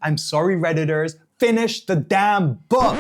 I'm sorry, Redditors, finish the damn book!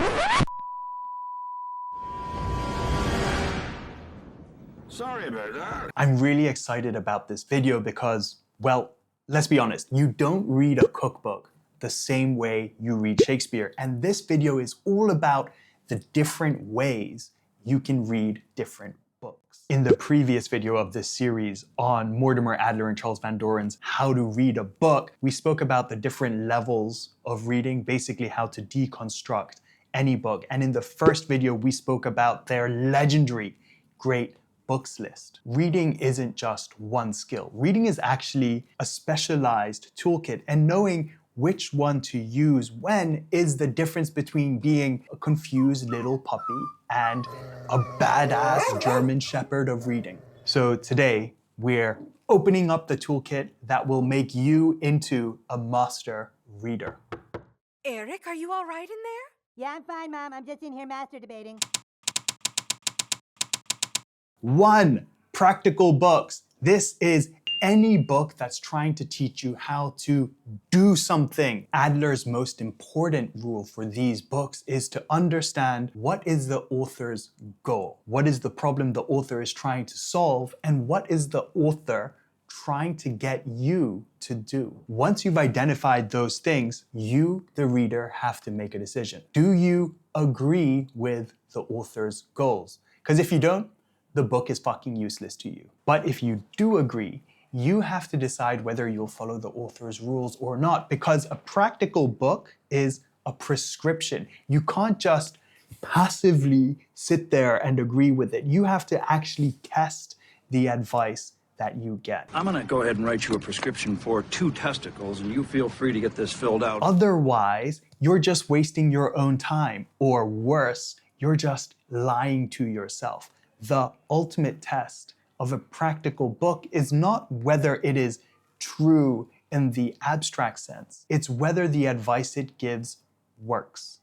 Sorry about that. I'm really excited about this video because, well, let's be honest, you don't read a cookbook the same way you read Shakespeare. And this video is all about the different ways you can read different books. In the previous video of this series on Mortimer Adler and Charles Van Doren's How to Read a Book, we spoke about the different levels of reading, basically how to deconstruct any book. And in the first video, we spoke about their legendary great books list. Reading isn't just one skill. Reading is actually a specialized toolkit, and knowing which one to use when is the difference between being a confused little puppy and a badass German shepherd of reading. So today, we're opening up the toolkit that will make you into a master reader. Eric, are you all right in there? Yeah, I'm fine, Mom. I'm just in here master debating. 1. Practical books. This is any book that's trying to teach you how to do something. Adler's most important rule for these books is to understand what is the author's goal, what is the problem the author is trying to solve, and what is the author trying to get you to do. Once you've identified those things, you, the reader, have to make a decision. Do you agree with the author's goals? Because if you don't, the book is fucking useless to you. But if you do agree, you have to decide whether you'll follow the author's rules or not, because a practical book is a prescription. You can't just passively sit there and agree with it. You have to actually test the advice that you get. I'm gonna go ahead and write you a prescription for 2 testicles, and you feel free to get this filled out. Otherwise, you're just wasting your own time, or worse, you're just lying to yourself. The ultimate test of a practical book is not whether it is true in the abstract sense. It's whether the advice it gives works.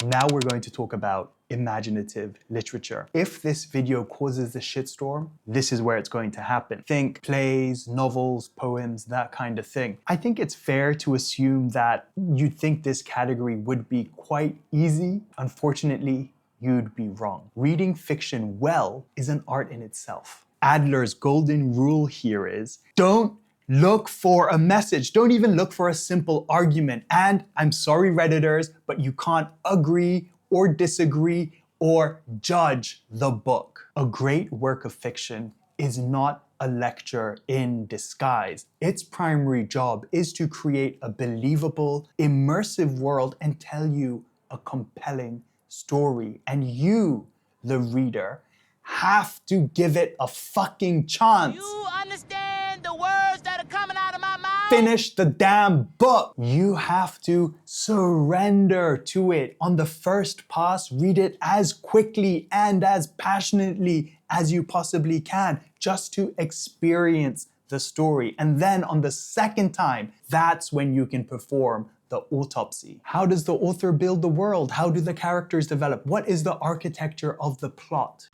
Now we're going to talk about imaginative literature. If this video causes a shitstorm, this is where it's going to happen. Think plays, novels, poems, that kind of thing. I think it's fair to assume that you'd think this category would be quite easy. Unfortunately, you'd be wrong. Reading fiction well is an art in itself. Adler's golden rule here is, don't look for a message. Don't even look for a simple argument. And I'm sorry, Redditors, but you can't agree or disagree or judge the book. A great work of fiction is not a lecture in disguise. Its primary job is to create a believable, immersive world and tell you a compelling story. And you, the reader, have to give it a fucking chance. You understand the words that are coming out of my mouth? Finish the damn book. You have to surrender to it. On the first pass, read it as quickly and as passionately as you possibly can, just to experience the story. And then on the second time, that's when you can perform the autopsy. How does the author build the world? How do the characters develop? What is the architecture of the plot?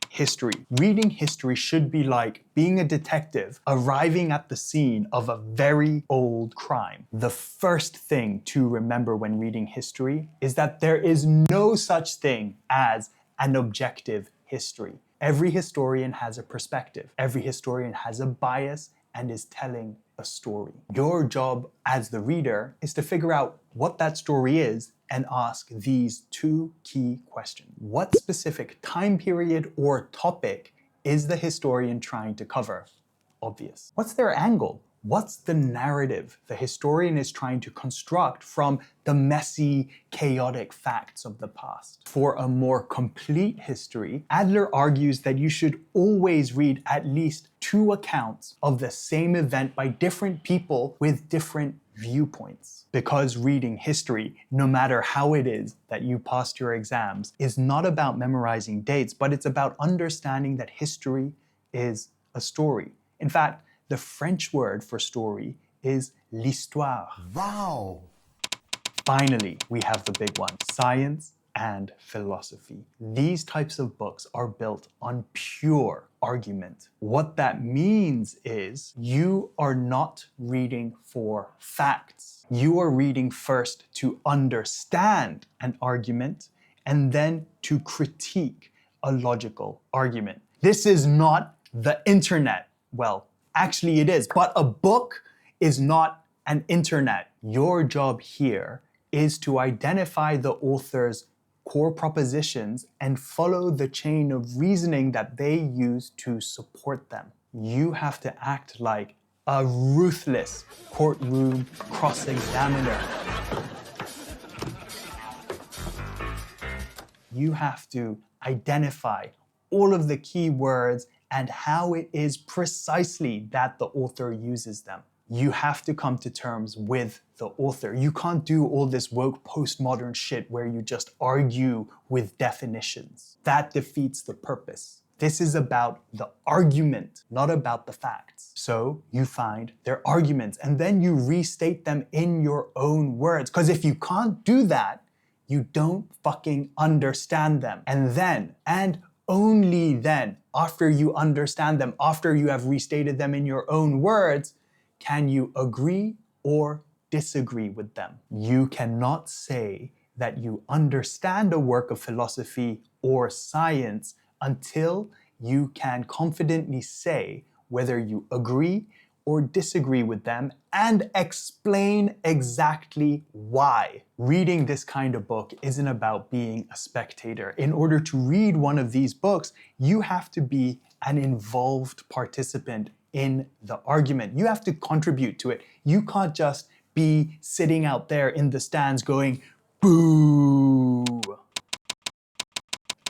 History. Reading history should be like being a detective arriving at the scene of a very old crime. The first thing to remember when reading history is that there is no such thing as an objective history. Every historian has a perspective. Every historian has a bias and is telling a story. Your job as the reader is to figure out what that story is and ask these 2 key questions. What specific time period or topic is the historian trying to cover? Obvious. What's their angle? What's the narrative the historian is trying to construct from the messy, chaotic facts of the past? For a more complete history, Adler argues that you should always read at least 2 accounts of the same event by different people with different viewpoints. Because reading history, no matter how it is that you passed your exams, is not about memorizing dates, but it's about understanding that history is a story. In fact, the French word for story is l'histoire. Wow. Finally, we have the big one. Science and philosophy. These types of books are built on pure argument. What that means is you are not reading for facts. You are reading first to understand an argument and then to critique a logical argument. This is not the internet. Well, actually it is, but a book is not an internet. Your job here is to identify the author's core propositions and follow the chain of reasoning that they use to support them. You have to act like a ruthless courtroom cross-examiner. You have to identify all of the key words and how it is precisely that the author uses them. You have to come to terms with the author. You can't do all this woke postmodern shit where you just argue with definitions. That defeats the purpose. This is about the argument, not about the facts. So you find their arguments and then you restate them in your own words. Because if you can't do that, you don't fucking understand them. And then, and only then, after you understand them, after you have restated them in your own words, can you agree or disagree with them. You cannot say that you understand a work of philosophy or science until you can confidently say whether you agree or disagree with them and explain exactly why. Reading this kind of book isn't about being a spectator. In order to read one of these books, you have to be an involved participant in the argument. You have to contribute to it. You can't just be sitting out there in the stands going, boo.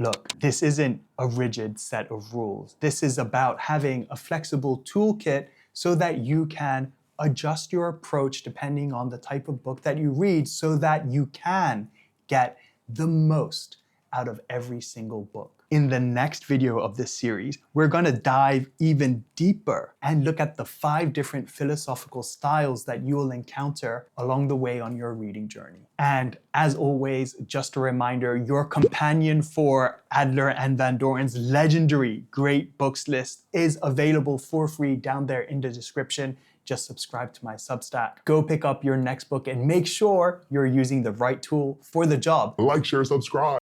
Look, this isn't a rigid set of rules. This is about having a flexible toolkit so that you can adjust your approach depending on the type of book that you read so that you can get the most out of every single book. In the next video of this series, we're going to dive even deeper and look at the 5 different philosophical styles that you will encounter along the way on your reading journey. And as always, just a reminder, your companion for Adler and Van Doren's legendary Great Books list is available for free down there in the description. Just subscribe to my Substack. Go pick up your next book and make sure you're using the right tool for the job. Like, share, subscribe.